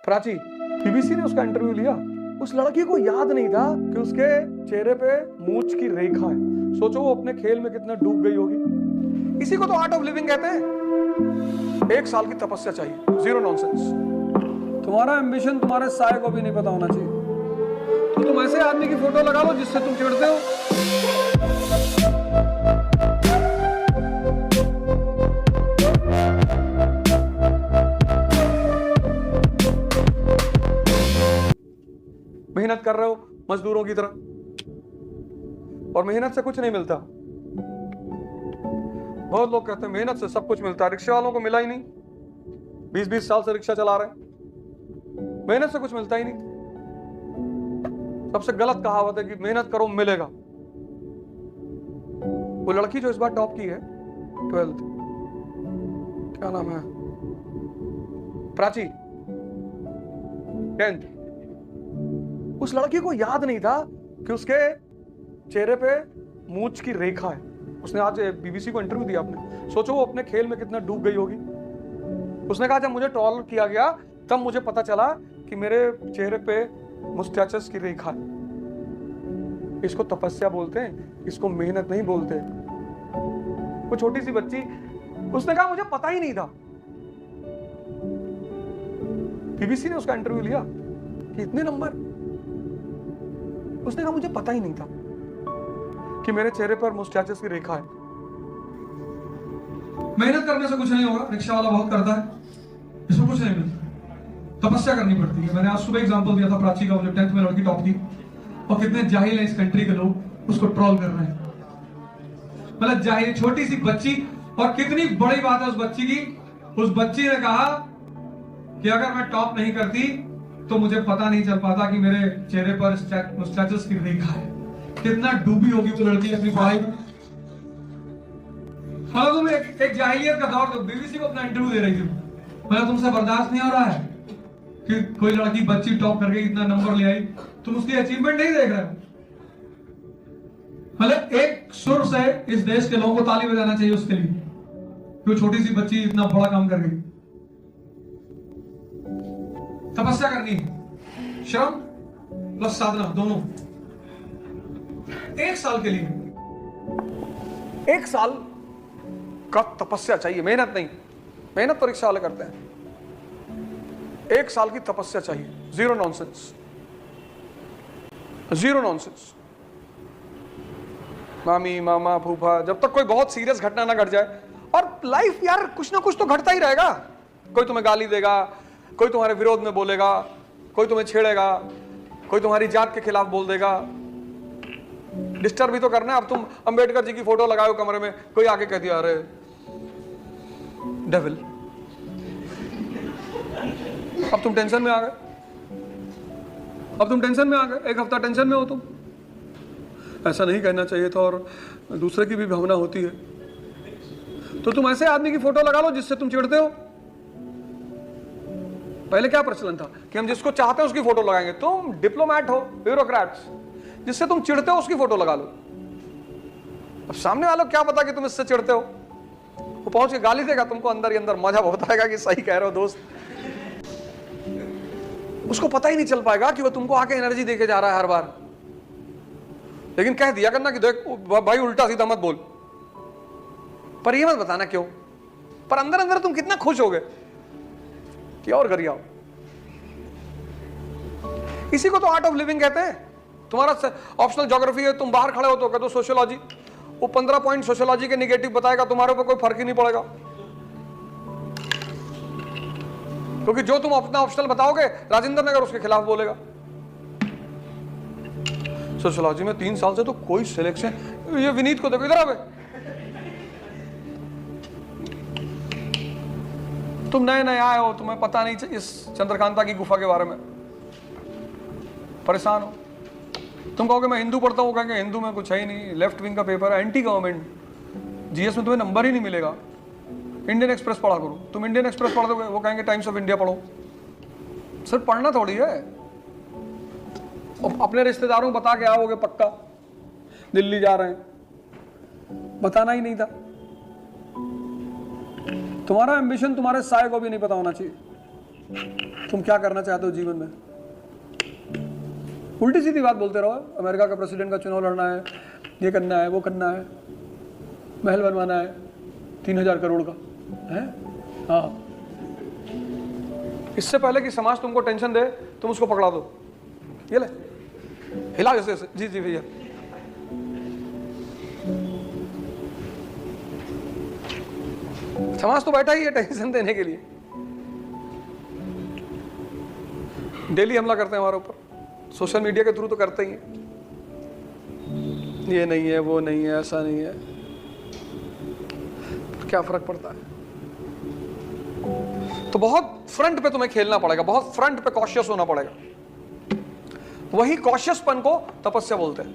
Prachi, BBC ने उसका interview लिया। उस लड़की को याद नहीं था कि उसके चेहरे पे मूंछ की रेखा है। सोचो वो अपने खेल में कितना डूब गई होगी। इसी को तो आर्ट ऑफ लिविंग कहते हैं। 1 साल की तपस्या चाहिए, जीरो नॉनसेंस। तुम्हारा एम्बिशन तुम्हारे साय को भी नहीं पता होना चाहिए। तो तुम ऐसे आदमी की फोटो लगा लो जिससे तुम चिढ़ते हो। मेहनत कर रहे हो मजदूरों की तरह, और मेहनत से कुछ नहीं मिलता। बहुत लोग कहते हैं मेहनत से सब कुछ मिलता है। रिक्शा वालों को मिला ही नहीं, 20-20 साल से रिक्शा चला रहे हैं, मेहनत से कुछ मिलता ही नहीं। सबसे गलत कहावत है कि मेहनत करो मिलेगा। वो लड़की जो इस बार टॉप की है 12th, क्या नाम है, प्राची, 10th, उस लड़की को याद नहीं था कि उसके चेहरे पे मूंछ की रेखा है। उसने आज बीबीसी को इंटरव्यू दिया अपने। सोचो वो अपने खेल में कितना डूब गई होगी। उसने कहा जब मुझे ट्रोल किया गया तब मुझे पता चला कि मेरे चेहरे पे मुस्टैचेस की रेखा है। इसको तपस्या बोलते हैं, इसको मेहनत नहीं बोलते। वो छोटी सी बच्ची, उसने कहा मुझे पता ही नहीं था। बीबीसी ने उसका इंटरव्यू लिया कि इतने नंबर। उसने कहा मुझे पता ही नहीं था कि मेरे चेहरे पर मुस्टैचेस की रेखा है। मेहनत करने से कुछ नहीं होगा, रिक्शा वाला बहुत करता है, इसमें कुछ नहीं मिलता। तपस्या करनी पड़ती है। मैंने आज सुबह एग्जांपल दिया था प्राची का, जो 10th में लड़की टॉप थी, और कितने जाहिल है इस कंट्री के लोग, उसको ट्रोल कर रहे हैं। मतलब जाहिल छोटी सी बच्ची, और कितनी बड़ी बात है उस बच्ची की। उस बच्ची ने कहा कि अगर मैं टॉप नहीं करती तो मुझे पता नहीं चल पाता कि मेरे चेहरे पर मुस्टैचेस की रेखा है। कितना डूबी होगी वो लड़की अपनी पढ़ाई में। मतलब तुम एक जाहिलियत का दौर, तो बीबीसी को अपना इंटरव्यू दे रही थी। मतलब तुमसे बर्दाश्त नहीं हो रहा है कि कोई लड़की बच्ची टॉप करके इतना नंबर ले आई, तुम उसकी अचीवमेंट नहीं देख रहे हो। मतलब एक सुर से इस देश के लोगों को ताली बजाना चाहिए उसके लिए कि वो छोटी सी बच्ची इतना बड़ा काम कर गई। तपस्या करनी है, श्रम प्लस साधना दोनों। 1 साल के लिए, 1 साल का तपस्या चाहिए, मेहनत नहीं। मेहनत तो रिक्शा वाले करते हैं। 1 साल की तपस्या चाहिए, जीरो नॉनसेंस, जीरो नॉनसेंस। मामी मामा फूफा, जब तक कोई बहुत सीरियस घटना ना घट जाए। और लाइफ यार कुछ ना कुछ तो घटता ही रहेगा। कोई तुम्हें गाली देगा, कोई तुम्हारे विरोध में बोलेगा, कोई तुम्हें छेड़ेगा, कोई तुम्हारी जात के खिलाफ बोल देगा। डिस्टर्ब भी तो करना है। अब तुम अंबेडकर जी की फोटो लगाओ कमरे में, कोई आके कह दिया अरे डेविल, अब तुम टेंशन में आ गए। अब तुम टेंशन में आ गए, 1 हफ्ता टेंशन में हो तुम। ऐसा नहीं कहना चाहिए था, और दूसरे की भी भावना होती है। तो तुम ऐसे आदमी की फोटो लगा लो जिससे तुम चिढ़ते हो। पहले क्या प्रचलन था कि हम जिसको चाहते हैं उसकी फोटो लगाएंगे। तुम डिप्लोमैट हो, ब्यूरोक्रेट्स, जिससे तुम चिढ़ते हो उसकी फोटो लगा लो। अब सामने वालों को क्या पता कि तुम इससे चिढ़ते हो। वो पहुंच के गाली देगा तुमको, अंदर ही अंदर मजा बहुत आएगा कि सही कह रहे हो दोस्त। उसको पता ही नहीं चल पाएगा कि वो तुमको आके एनर्जी देके जा रहा है हर बार। लेकिन कह दिया करना कि देख भाई उल्टा सीधा मत बोल, पर ये मत बताना क्यों। पर अंदर अंदर तुम कितना खुश हो गए कि और करिए आओ। इसी को तो आर्ट ऑफ लिविंग कहते हैं। तुम्हारा ऑप्शनल ज्योग्राफी है, तुम बाहर खड़े हो तो कह दो सोशियोलॉजी, वो 15 पॉइंट सोशियोलॉजी के नेगेटिव बताएगा, तुम्हारे ऊपर कोई फर्क ही नहीं पड़ेगा। क्योंकि जो तुम अपना ऑप्शनल बताओगे राजेंद्र नगर उसके खिलाफ बोलेगा। सोशियोलॉजी में 3 साल से तो कोई सिलेक्शन, ये विनीत को देखो इधर आवे, तुम नए नए आए हो, तुम्हें पता नहीं इस चंद्रकांता की गुफा के बारे में, परेशान हो। तुम कहोगे मैं हिंदू पढ़ता हूँ, कहेंगे हिंदू में कुछ है ही नहीं, लेफ्ट विंग का पेपर है, एंटी गवर्नमेंट, जीएस में तुम्हें नंबर ही नहीं मिलेगा। इंडियन एक्सप्रेस पढ़ा करो। तुम इंडियन एक्सप्रेस पढ़ दोगे, वो कहेंगे टाइम्स ऑफ इंडिया पढ़ो। सिर्फ पढ़ना थोड़ी है। अपने रिश्तेदारों को बता के आओगे पक्का दिल्ली जा रहे हैं, बताना ही नहीं था। तुम्हारा एम्बिशन तुम्हारे साय को भी नहीं पता होना चाहिए। तुम क्या करना चाहते हो जीवन में, उल्टी सीधी बात बोलते रहो। अमेरिका का प्रेसिडेंट का चुनाव लड़ना है, ये करना है, वो करना है, महल बनवाना है 3000 करोड़ का है। हाँ, इससे पहले कि समाज तुमको टेंशन दे, तुम उसको पकड़ा दो, ये ले हिला जैसे ऐसे। जी जी भैया, समाज तो बैठा ही है टेंशन देने के लिए, डेली हमला करते हैं हमारे ऊपर, सोशल मीडिया के थ्रू तो करते ही हैं, ये नहीं है, वो नहीं है, ऐसा नहीं है, क्या फर्क पड़ता है। तो बहुत फ्रंट पे तुम्हें खेलना पड़ेगा, बहुत फ्रंट पे कॉशियस होना पड़ेगा। वही कॉशियसपन को तपस्या बोलते हैं।